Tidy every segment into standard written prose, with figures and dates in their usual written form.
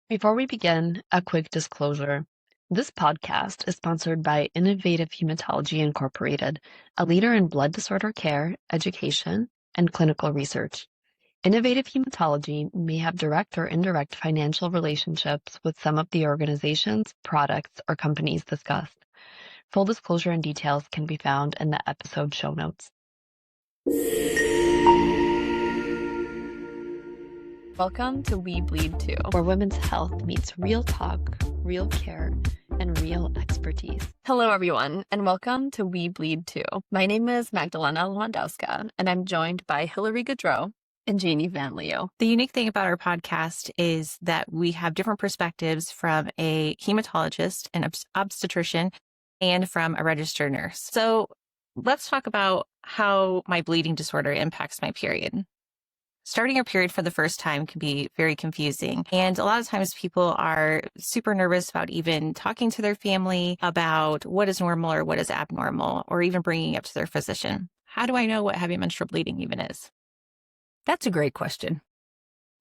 Before we begin, a quick disclosure. This podcast is sponsored by Innovative Hematology Incorporated, a leader in blood disorder care, education, and clinical research. Innovative Hematology may have direct or indirect financial relationships with some of the organizations, products, or companies discussed. Full disclosure and details can be found in the episode show notes. Welcome to We Bleed Too, where women's health meets real talk, real care, and real expertise. Hello, everyone, and welcome to We Bleed Too. My name is Magdalena Lewandowska, and I'm joined by Hilary Gaudreau and Janey VanLiew. The unique thing about our podcast is that we have different perspectives from a hematologist, an obstetrician, and from a registered nurse. So let's talk about how my bleeding disorder impacts my period. Starting your period for the first time can be very confusing. And a lot of times people are super nervous about even talking to their family about what is normal or what is abnormal, or even bringing it up to their physician. How do I know what heavy menstrual bleeding even is? That's a great question.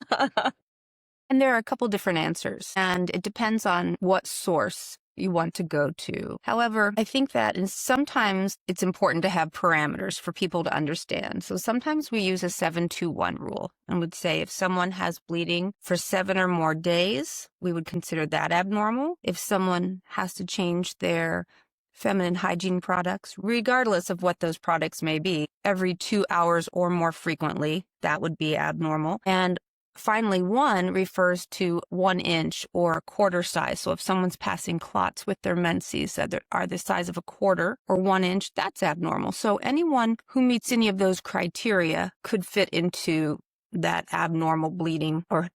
And there are a couple different answers, and it depends on what source you want to go to. However, I think that sometimes it's important to have parameters for people to understand. So sometimes we use a 7-2-1 rule and would say if someone has bleeding for 7 or more days, we would consider that abnormal. If someone has to change their feminine hygiene products, regardless of what those products may be, every 2 hours or more frequently, that would be abnormal. And finally, 1 refers to 1 inch or quarter size. So if someone's passing clots with their menses that are the size of a quarter or 1 inch, that's abnormal. So anyone who meets any of those criteria could fit into that abnormal bleeding or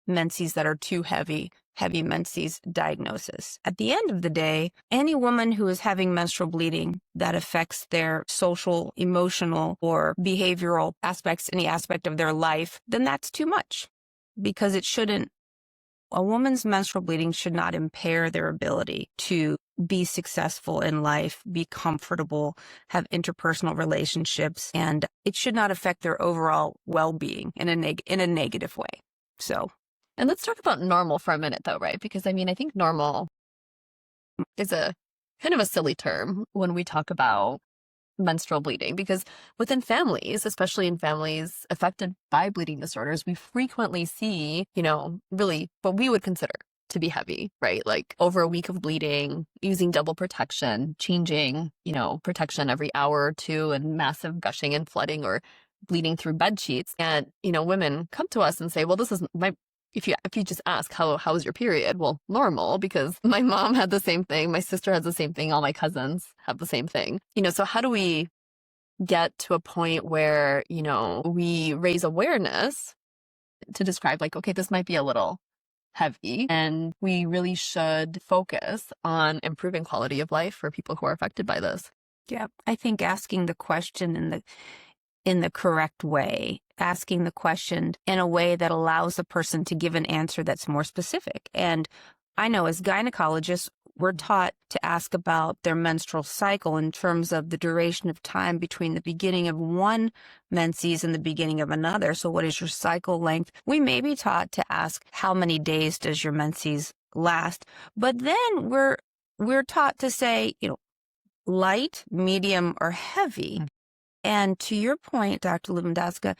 menses that are too heavy menses diagnosis. At the end of the day, any woman who is having menstrual bleeding that affects their social, emotional, or behavioral aspects, any aspect of their life, then that's too much, because a woman's menstrual bleeding should not impair their ability to be successful in life, be comfortable, have interpersonal relationships, and it should not affect their overall well-being in a negative way. And let's talk about normal for a minute, though, right? Because, I think normal is a kind of a silly term when we talk about menstrual bleeding, because within families, especially in families affected by bleeding disorders, we frequently see, really what we would consider to be heavy, right? Like over a week of bleeding, using double protection, changing, protection every hour or two, and massive gushing and flooding or bleeding through bed sheets. And, women come to us and say, well, this is if you just ask, how was your period? Well, normal, because my mom had the same thing. My sister has the same thing. All my cousins have the same thing. So how do we get to a point where, we raise awareness to describe like, okay, this might be a little heavy, and we really should focus on improving quality of life for people who are affected by this? Yeah, I think asking the question in the correct way, asking the question in a way that allows the person to give an answer that's more specific. And I know as gynecologists, we're taught to ask about their menstrual cycle in terms of the duration of time between the beginning of one menses and the beginning of another. So what is your cycle length? We may be taught to ask, how many days does your menses last? But then we're taught to say, light, medium, or heavy. And to your point, Dr. Lewandowska,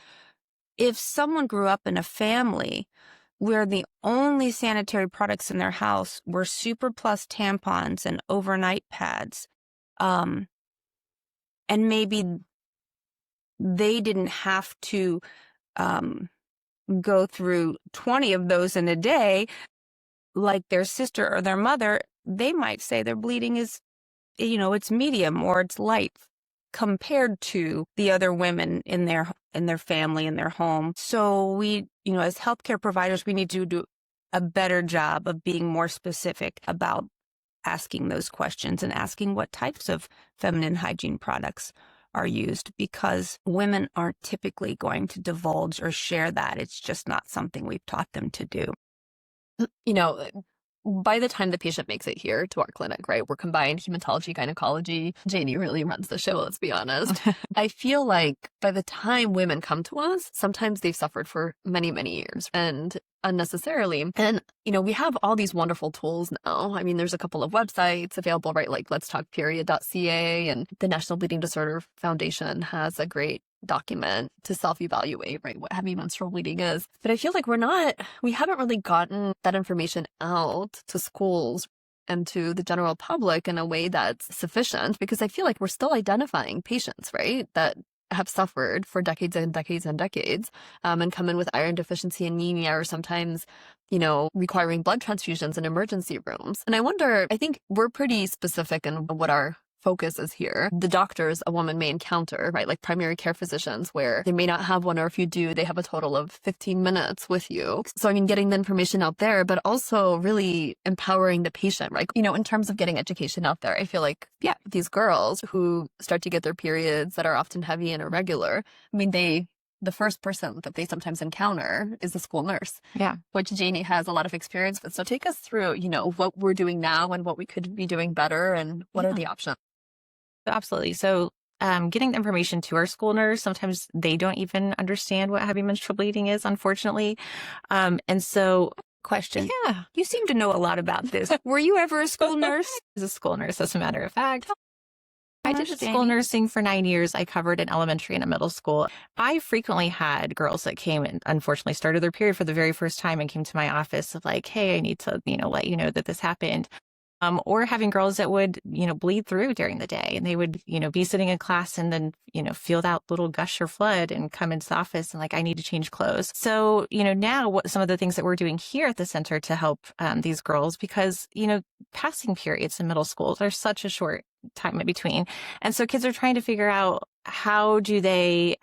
if someone grew up in a family where the only sanitary products in their house were Super Plus tampons and overnight pads, and maybe they didn't have to go through 20 of those in a day, like their sister or their mother, they might say their bleeding is, it's medium or it's light compared to the other women in their family, in their home. So we, as healthcare providers, we need to do a better job of being more specific about asking those questions and asking what types of feminine hygiene products are used, because women aren't typically going to divulge or share that. It's just not something we've taught them to do. by the time the patient makes it here to our clinic, right, we're combined hematology, gynecology. Janey really runs the show, let's be honest. I feel like by the time women come to us, sometimes they've suffered for many, many years and unnecessarily. And, we have all these wonderful tools now. I mean, there's a couple of websites available, right, like letstalkperiod.ca, and the National Bleeding Disorder Foundation has a great document to self-evaluate, right, what heavy menstrual bleeding is. But I feel like we haven't really gotten that information out to schools and to the general public in a way that's sufficient, because I feel like we're still identifying patients, right, that have suffered for decades and decades and decades, and come in with iron deficiency anemia, or sometimes, requiring blood transfusions in emergency rooms. And I think we're pretty specific in what our focus is here. The doctors a woman may encounter, right, like primary care physicians, where they may not have one, or if you do, they have a total of 15 minutes with you. So, getting the information out there, but also really empowering the patient, right? In terms of getting education out there, I feel like, these girls who start to get their periods that are often heavy and irregular, the first person that they sometimes encounter is the school nurse. Yeah. Which Janey has a lot of experience with. So take us through, what we're doing now and what we could be doing better, and what are the options. Absolutely. So getting the information to our school nurse, sometimes they don't even understand what heavy menstrual bleeding is, unfortunately. And so Question. Yeah. You seem to know a lot about this. Were you ever a school nurse? I was a school nurse, as a matter of fact. I did Janey. school nursing for 9 years. I covered an elementary and a middle school. I frequently had girls that came and unfortunately started their period for the very first time and came to my office of like, hey, I need to, let you know that this happened. Or having girls that would, bleed through during the day, and they would, be sitting in class and then, feel that little gush or flood and come into the office and like, I need to change clothes. So, now what some of the things that we're doing here at the center to help these girls, because, passing periods in middle school, there's such a short time in between. And so kids are trying to figure out, how do they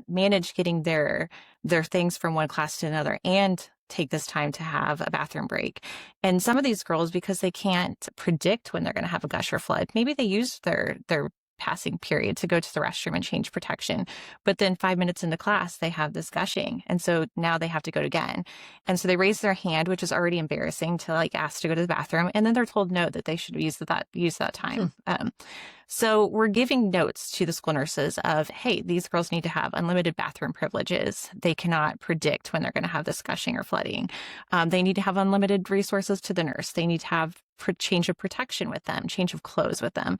manage getting their things from one class to another and take this time to have a bathroom break. And some of these girls, because they can't predict when they're going to have a gush or flood, maybe they use their passing period to go to the restroom and change protection. But then 5 minutes into class, they have this gushing. And so now they have to go again. And so they raise their hand, which is already embarrassing, to like ask to go to the bathroom. And then they're told no, that they should use that time. So we're giving notes to the school nurses of, hey, these girls need to have unlimited bathroom privileges. They cannot predict when they're going to have this gushing or flooding. They need to have unlimited resources to the nurse. They need to have change of protection with them, change of clothes with them.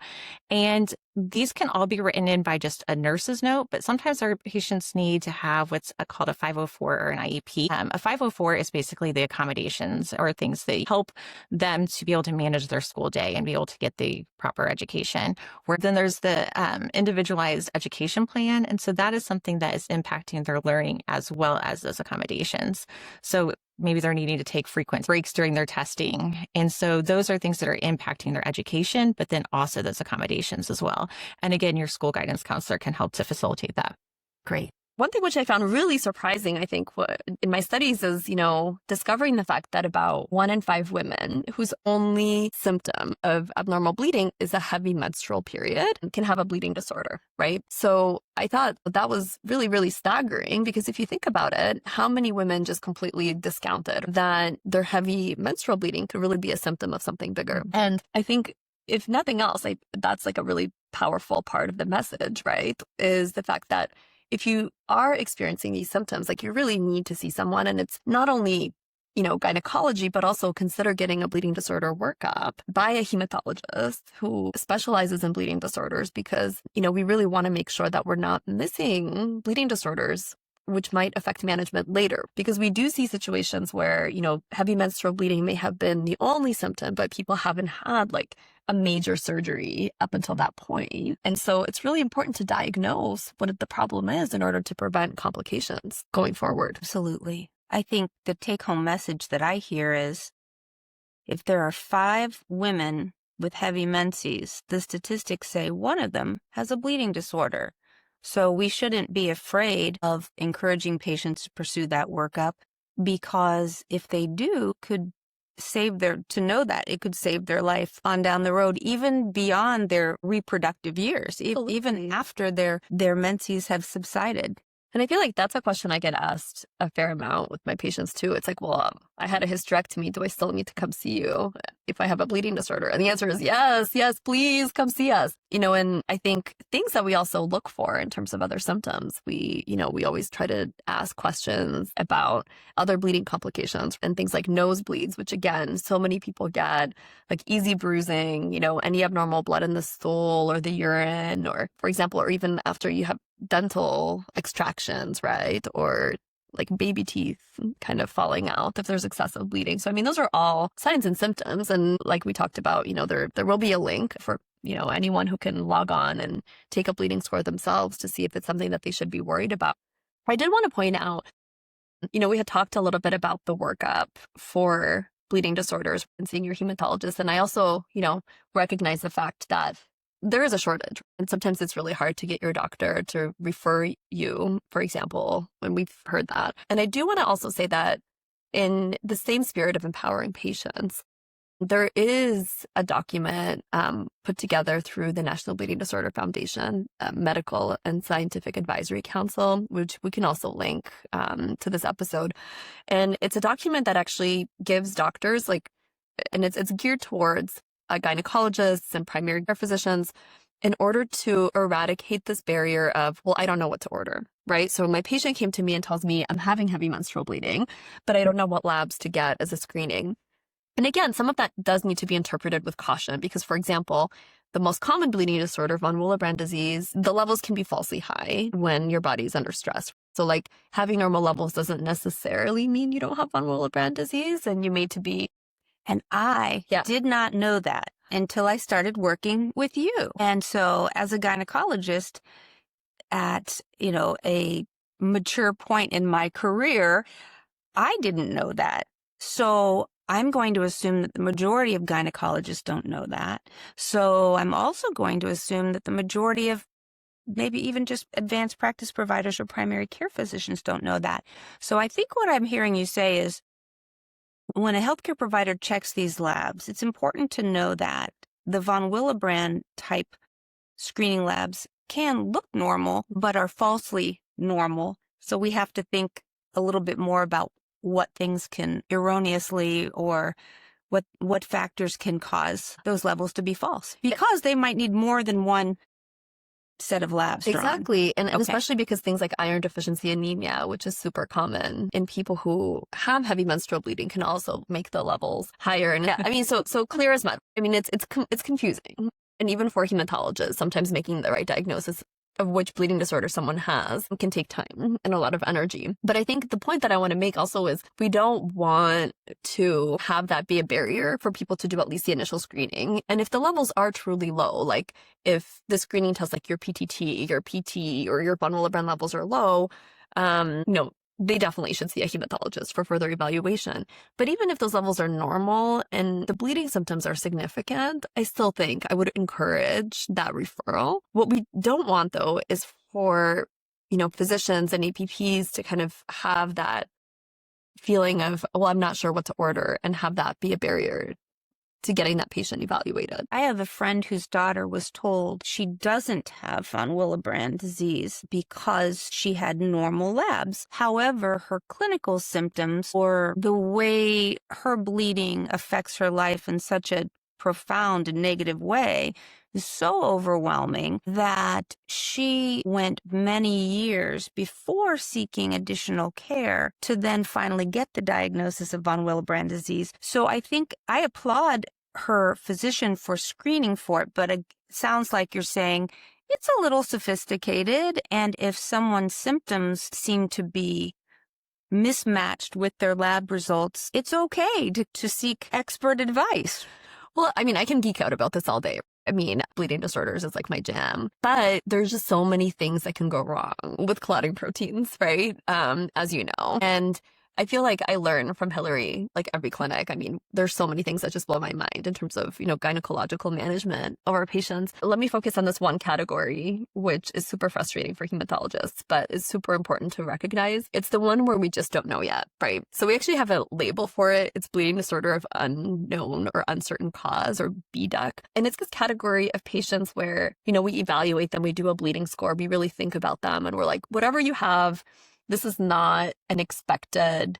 And these can all be written in by just a nurse's note, but sometimes our patients need to have what's called a 504 or an IEP. A 504 is basically the accommodations or things that help them to be able to manage their school day and be able to get the proper education. Where then there's the individualized education plan. And so that is something that is impacting their learning as well as those accommodations. So maybe they're needing to take frequent breaks during their testing. And so those are things that are impacting their education, but then also those accommodations as well. And again, your school guidance counselor can help to facilitate that. Great. One thing which I found really surprising, I think, in my studies is, discovering the fact that about 1 in 5 women whose only symptom of abnormal bleeding is a heavy menstrual period can have a bleeding disorder, right? So I thought that was really, really staggering, because if you think about it, how many women just completely discounted that their heavy menstrual bleeding could really be a symptom of something bigger? And I think, if nothing else, that's like a really powerful part of the message, right? Is the fact that if you are experiencing these symptoms, like, you really need to see someone. And it's not only, gynecology, but also consider getting a bleeding disorder workup by a hematologist who specializes in bleeding disorders, because, we really want to make sure that we're not missing bleeding disorders which might affect management later. Because we do see situations where, heavy menstrual bleeding may have been the only symptom, but people haven't had like a major surgery up until that point. And so it's really important to diagnose what the problem is in order to prevent complications going forward. Absolutely. I think the take-home message that I hear is, if there are 5 women with heavy menses, the statistics say 1 of them has a bleeding disorder. So we shouldn't be afraid of encouraging patients to pursue that workup, because if they do, to know that it could save their life on down the road, even beyond their reproductive years, even after their menses have subsided. And I feel like that's a question I get asked a fair amount with my patients too. It's like, well, I had a hysterectomy. Do I still need to come see you if I have a bleeding disorder? And the answer is yes, yes, please come see us. And I think things that we also look for in terms of other symptoms, we always try to ask questions about other bleeding complications and things like nosebleeds, which again, so many people get, like easy bruising, any abnormal blood in the stool or the urine, or for example, or even after you have dental extractions, right? Or like baby teeth kind of falling out if there's excessive bleeding. So, those are all signs and symptoms. And like we talked about, there will be a link for, anyone who can log on and take a bleeding score themselves to see if it's something that they should be worried about. I did want to point out, we had talked a little bit about the workup for bleeding disorders and seeing your hematologist. And I also, recognize the fact that there is a shortage. And sometimes it's really hard to get your doctor to refer you, for example, when we've heard that. And I do want to also say that in the same spirit of empowering patients, there is a document put together through the National Bleeding Disorder Foundation, Medical and Scientific Advisory Council, which we can also link to this episode. And it's a document that actually gives doctors and it's geared towards gynecologists and primary care physicians in order to eradicate this barrier of, well, I don't know what to order, right? So my patient came to me and tells me I'm having heavy menstrual bleeding, but I don't know what labs to get as a screening. And again, some of that does need to be interpreted with caution because, for example, the most common bleeding disorder, von Willebrand disease, the levels can be falsely high when your body's under stress. So having normal levels doesn't necessarily mean you don't have von Willebrand disease, and you may to be. And I did not know that until I started working with you. And so as a gynecologist at, a mature point in my career, I didn't know that. So I'm going to assume that the majority of gynecologists don't know that. So I'm also going to assume that the majority of maybe even just advanced practice providers or primary care physicians don't know that. So I think what I'm hearing you say is, when a healthcare provider checks these labs, it's important to know that the von Willebrand type screening labs can look normal, but are falsely normal. So we have to think a little bit more about what things can erroneously or what factors can cause those levels to be false, because they might need more than one set of labs drawn. Exactly. And especially because things like iron deficiency anemia, which is super common in people who have heavy menstrual bleeding, can also make the levels higher. And so clear as mud. It's confusing. And even for hematologists, sometimes making the right diagnosis of which bleeding disorder someone has can take time and a lot of energy. But I think the point that I want to make also is we don't want to have that be a barrier for people to do at least the initial screening. And if the levels are truly low, like if the screening tells like your PTT, your PT, or your von Willebrand levels are low, they definitely should see a hematologist for further evaluation. But even if those levels are normal and the bleeding symptoms are significant, I still think I would encourage that referral. What we don't want, though, is for, physicians and APPs to kind of have that feeling of, well, I'm not sure what to order, and have that be a barrier to getting that patient evaluated. I have a friend whose daughter was told she doesn't have von Willebrand disease because she had normal labs. However, her clinical symptoms, or the way her bleeding affects her life in such a profound and negative way, is so overwhelming that she went many years before seeking additional care to then finally get the diagnosis of von Willebrand disease. So I think I applaud her physician for screening for it, but it sounds like you're saying it's a little sophisticated, and if someone's symptoms seem to be mismatched with their lab results, it's okay to seek expert advice. Well, I can geek out about this all day. Bleeding disorders is like my jam, but there's just so many things that can go wrong with clotting proteins, right? As you know. And I feel like I learn from Hilary, like every clinic. There's so many things that just blow my mind in terms of, gynecological management of our patients. Let me focus on this one category, which is super frustrating for hematologists, but is super important to recognize. It's the one where we just don't know yet, right? So we actually have a label for it. It's bleeding disorder of unknown or uncertain cause, or BDUC. And it's this category of patients where, we evaluate them, we do a bleeding score, we really think about them, and we're like, whatever you have, this is not an expected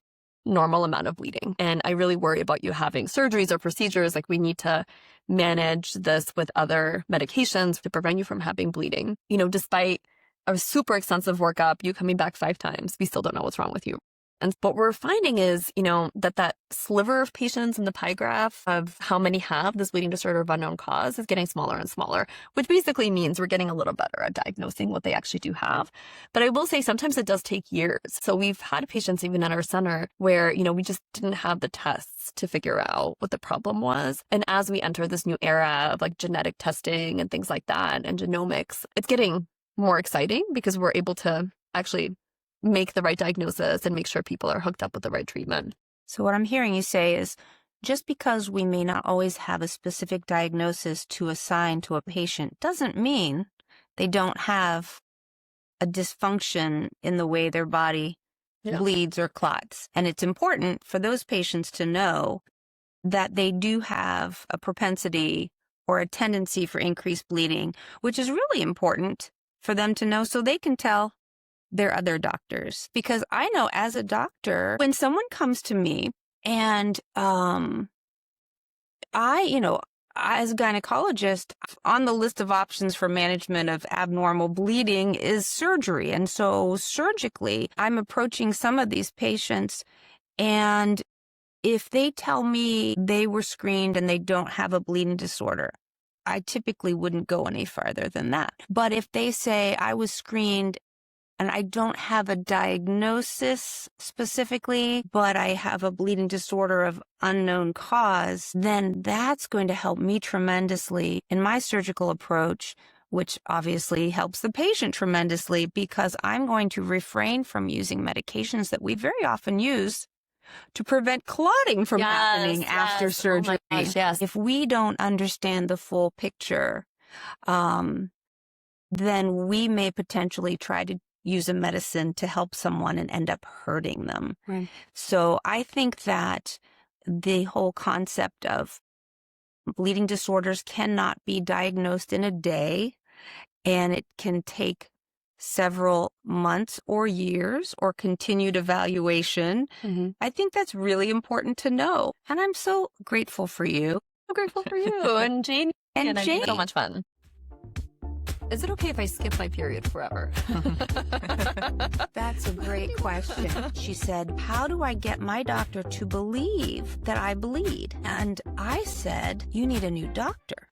normal amount of bleeding. And I really worry about you having surgeries or procedures. Like, we need to manage this with other medications to prevent you from having bleeding. You know, despite a super extensive workup, you coming back 5 times, we still don't know what's wrong with you. And what we're finding is, you know, that sliver of patients in the pie graph of how many have this bleeding disorder of unknown cause is getting smaller and smaller, which basically means we're getting a little better at diagnosing what they actually do have. But I will say sometimes it does take years. So we've had patients even at our center where, you know, we just didn't have the tests to figure out what the problem was. And as we enter this new era of like genetic testing and things like that and genomics, it's getting more exciting because we're able to actually make the right diagnosis and make sure people are hooked up with the right treatment. So what I'm hearing you say is, just because we may not always have a specific diagnosis to assign to a patient doesn't mean they don't have a dysfunction in the way their body bleeds or clots. And it's important for those patients to know that they do have a propensity or a tendency for increased bleeding, which is really important for them to know so they can tell their other doctors. Because I know as a doctor, when someone comes to me and as a gynecologist, on the list of options for management of abnormal bleeding is surgery. And so surgically, I'm approaching some of these patients, and if they tell me they were screened and they don't have a bleeding disorder, I typically wouldn't go any farther than that. But if they say I was screened and I don't have a diagnosis specifically, but I have a bleeding disorder of unknown cause, then that's going to help me tremendously in my surgical approach, which obviously helps the patient tremendously because I'm going to refrain from using medications that we very often use to prevent clotting from happening after surgery. Oh my gosh, yes. If we don't understand the full picture, then we may potentially try to use a medicine to help someone and end up hurting them. Right. So I think that the whole concept of bleeding disorders cannot be diagnosed in a day, and it can take several months or years or continued evaluation. Mm-hmm. I think that's really important to know. And I'm so grateful for you. So grateful for you and Jane. And I Jane. had so much fun. Is it okay if I skip my period forever? That's a great question. She said, how do I get my doctor to believe that I bleed? And I said, you need a new doctor.